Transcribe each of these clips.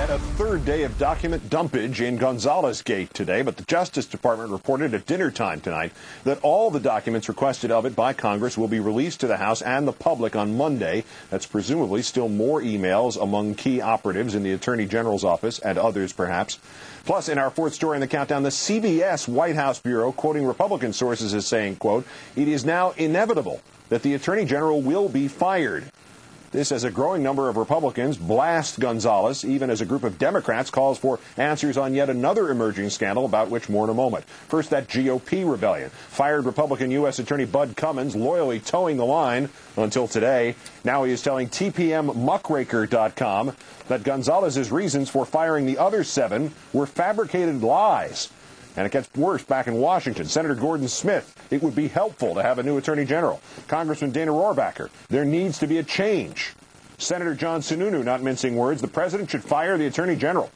Yet a third day of document dumpage in Gonzales Gate today, but the Justice Department reported at dinner time tonight that all the documents requested of it by Congress will be released to the House and the public on Monday. That's presumably still more emails among key operatives in the Attorney General's office and others, perhaps. Plus, in our fourth story in the countdown, the CBS White House Bureau, quoting Republican sources, is saying, quote, "It is now inevitable that the Attorney General will be fired." This as a growing number of Republicans blast Gonzales, even as a group of Democrats calls for answers on yet another emerging scandal, about which more in a moment. First, that GOP rebellion. Fired Republican U.S. Attorney Bud Cummins loyally towing the line until today. Now he is telling TPMmuckraker.com that Gonzales' reasons for firing the other 7 were fabricated lies. And it gets worse back in Washington. Senator Gordon Smith, it would be helpful to have a new Attorney General. Congressman Dana Rohrabacher, there needs to be a change. Senator John Sununu, not mincing words, the president should fire the Attorney General.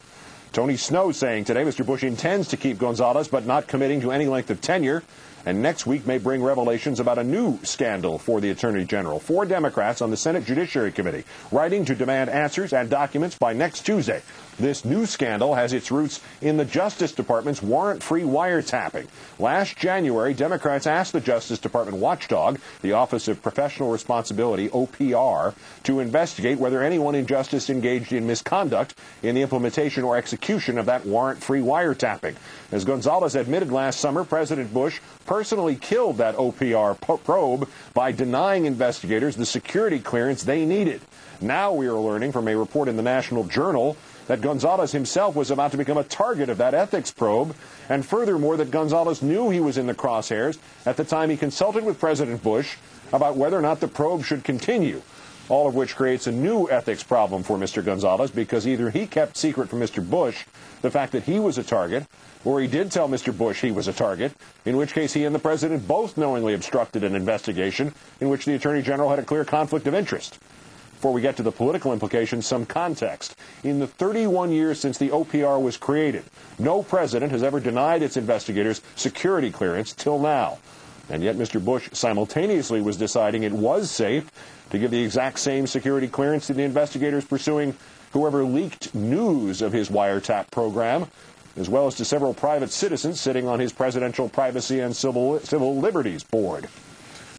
Tony Snow saying today Mr. Bush intends to keep Gonzales, but not committing to any length of tenure. And next week may bring revelations about a new scandal for the Attorney General. 4 Democrats on the Senate Judiciary Committee writing to demand answers and documents by next Tuesday. This new scandal has its roots in the Justice Department's warrant-free wiretapping. Last January, Democrats asked the Justice Department watchdog, the Office of Professional Responsibility, OPR, to investigate whether anyone in justice engaged in misconduct in the implementation or execution of that warrant-free wiretapping. As Gonzales admitted last summer, President Bush personally killed that OPR probe by denying investigators the security clearance they needed. Now we are learning from a report in the National Journal that Gonzales himself was about to become a target of that ethics probe, and furthermore that Gonzales knew he was in the crosshairs at the time he consulted with President Bush about whether or not the probe should continue, all of which creates a new ethics problem for Mr. Gonzales, because either he kept secret from Mr. Bush the fact that he was a target, or he did tell Mr. Bush he was a target, in which case he and the president both knowingly obstructed an investigation in which the Attorney General had a clear conflict of interest. Before we get to the political implications, some context. In the 31 years since the OPR was created, no president has ever denied its investigators security clearance till now. And yet Mr. Bush simultaneously was deciding it was safe to give the exact same security clearance to the investigators pursuing whoever leaked news of his wiretap program, as well as to several private citizens sitting on his Presidential Privacy and Civil Liberties Board.